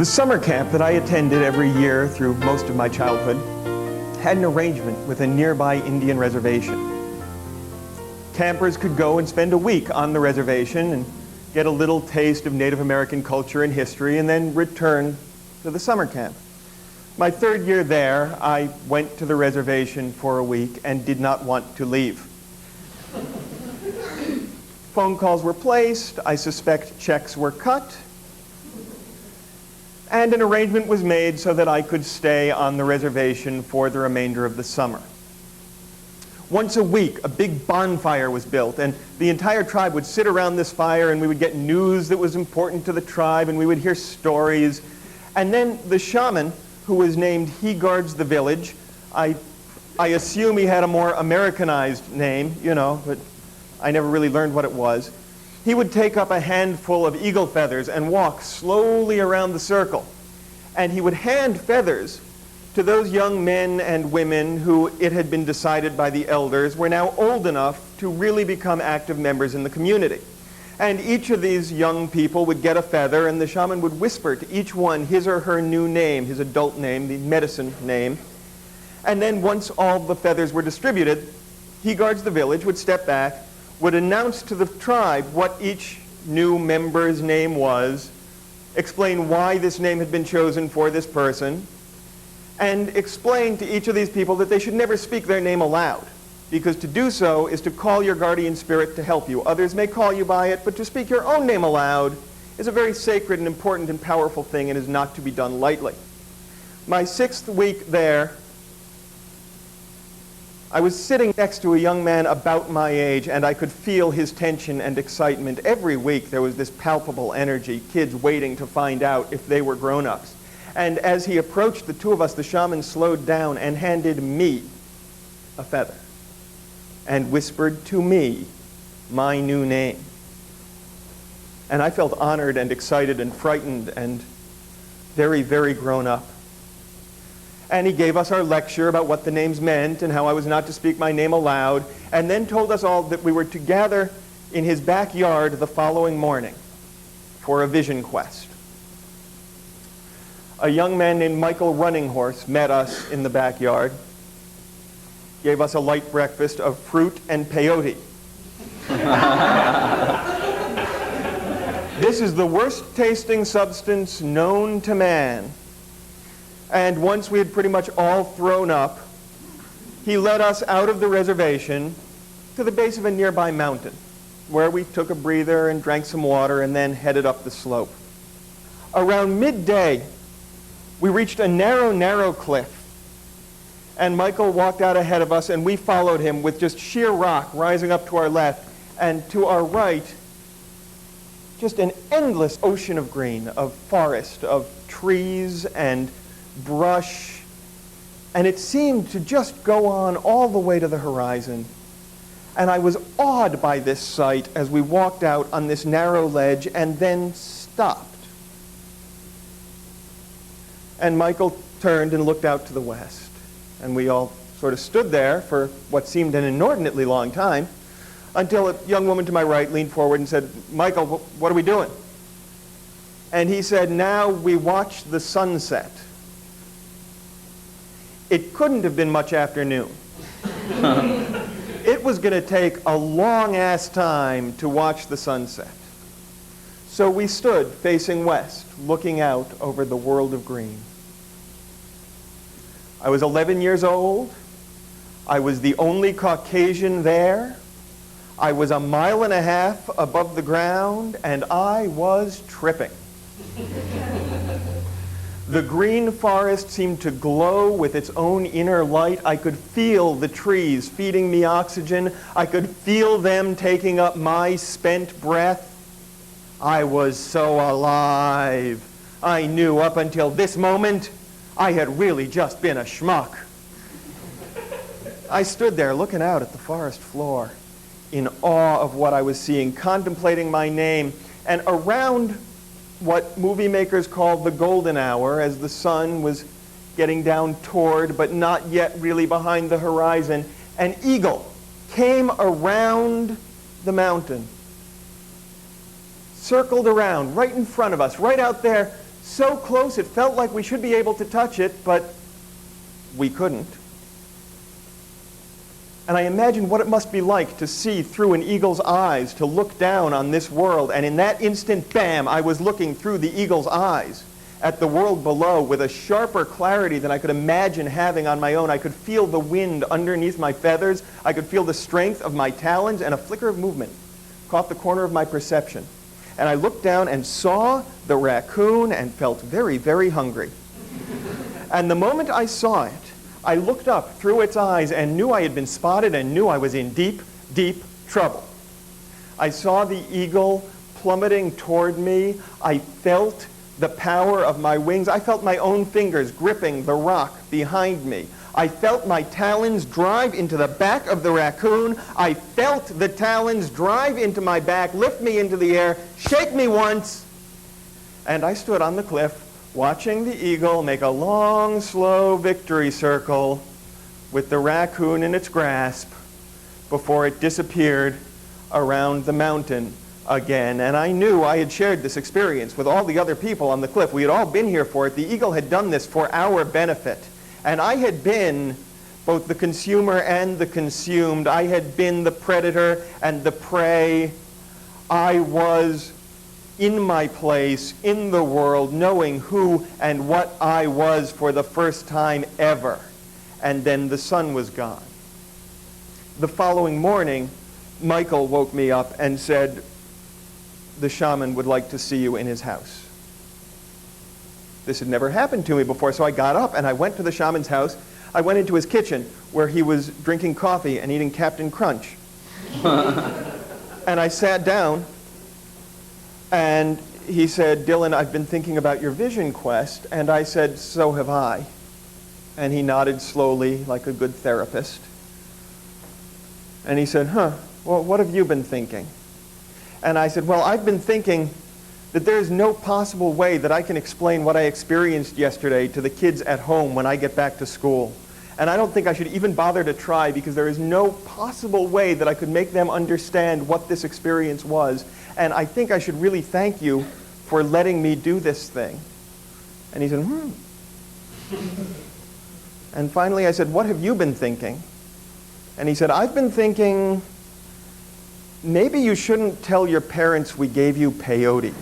The summer camp that I attended every year through most of my childhood had an arrangement with a nearby Indian reservation. Campers could go and spend a week on the reservation and get a little taste of Native American culture and history and then return to the summer camp. My third year there, I went to the reservation for a week and did not want to leave. Phone calls were placed, I suspect checks were cut, and an arrangement was made so that I could stay on the reservation for the remainder of the summer. Once a week, a big bonfire was built, and the entire tribe would sit around this fire, and we would get news that was important to the tribe, and we would hear stories. And then the shaman, who was named He Guards the Village, I assume he had a more Americanized name, but I never really learned what it was. He would take up a handful of eagle feathers and walk slowly around the circle. And he would hand feathers to those young men and women who, it had been decided by the elders, were now old enough to really become active members in the community. And each of these young people would get a feather, and the shaman would whisper to each one his or her new name, his adult name, the medicine name. And then once all the feathers were distributed, He Guards the Village would step back, would announce to the tribe what each new member's name was, explain why this name had been chosen for this person, and explain to each of these people that they should never speak their name aloud, because to do so is to call your guardian spirit to help you. Others may call you by it, but to speak your own name aloud is a very sacred and important and powerful thing and is not to be done lightly. My 6th week there, I was sitting next to a young man about my age, and I could feel his tension and excitement. Every week there was this palpable energy, kids waiting to find out if they were grown-ups. And as he approached the two of us, the shaman slowed down and handed me a feather and whispered to me my new name. And I felt honored and excited and frightened and very, very grown up. And he gave us our lecture about what the names meant and how I was not to speak my name aloud, and then told us all that we were to gather in his backyard the following morning for a vision quest. A young man named Michael Running Horse met us in the backyard, gave us a light breakfast of fruit and peyote. This is the worst tasting substance known to man. And once we had pretty much all thrown up, he led us out of the reservation to the base of a nearby mountain, where we took a breather and drank some water and then headed up the slope. Around midday, we reached a narrow, narrow cliff. And Michael walked out ahead of us, and we followed him with just sheer rock rising up to our left. And to our right, just an endless ocean of green, of forest, of trees and brush, and it seemed to just go on all the way to the horizon. And I was awed by this sight as we walked out on this narrow ledge and then stopped. And Michael turned and looked out to the west, and we all sort of stood there for what seemed an inordinately long time until a young woman to my right leaned forward and said, "Michael, what are we doing?" And he said, "Now we watch the sunset." It couldn't have been much after noon. It was going to take a long-ass time to watch the sunset. So we stood facing west, looking out over the world of green. I was 11 years old. I was the only Caucasian there. I was 1.5 miles above the ground, and I was tripping. The green forest seemed to glow with its own inner light. I could feel the trees feeding me oxygen. I could feel them taking up my spent breath. I was so alive. I knew up until this moment I had really just been a schmuck. I stood there looking out at the forest floor in awe of what I was seeing, contemplating my name, and around what movie makers called the golden hour, as the sun was getting down toward, but not yet really behind the horizon, an eagle came around the mountain, circled around, right in front of us, right out there, So close it felt like we should be able to touch it, but we couldn't. And I imagined what it must be like to see through an eagle's eyes, to look down on this world, and in that instant, bam, I was looking through the eagle's eyes at the world below with a sharper clarity than I could imagine having on my own. I could feel the wind underneath my feathers. I could feel the strength of my talons, and a flicker of movement caught the corner of my perception. And I looked down and saw the raccoon and felt very, very hungry. And the moment I saw it, I looked up through its eyes and knew I had been spotted and knew I was in deep, deep trouble. I saw the eagle plummeting toward me. I felt the power of my wings. I felt my own fingers gripping the rock behind me. I felt my talons drive into the back of the raccoon. I felt the talons drive into my back, lift me into the air, shake me once. And I stood on the cliff watching the eagle make a long, slow victory circle with the raccoon in its grasp before it disappeared around the mountain again. And I knew I had shared this experience with all the other people on the cliff. We had all been here for it. The eagle had done this for our benefit. And I had been both the consumer and the consumed. I had been the predator and the prey. I was in my place in the world, knowing who and what I was for the first time ever. And then the sun was gone. The following morning, Michael woke me up and said, "The shaman would like to see you in his house." This had never happened to me before, so I got up and I went to the shaman's house. I went into his kitchen where he was drinking coffee and eating Captain Crunch. And I sat down and he said, "Dylan, I've been thinking about your vision quest." And I said, "So have I." And he nodded slowly like a good therapist. And he said, "Well, what have you been thinking?" And I said, "Well, I've been thinking that there is no possible way that I can explain what I experienced yesterday to the kids at home when I get back to school. And I don't think I should even bother to try, because there is no possible way that I could make them understand what this experience was. And I think I should really thank you for letting me do this thing." And he said, And finally I said, "What have you been thinking?" And he said, "I've been thinking maybe you shouldn't tell your parents we gave you peyote."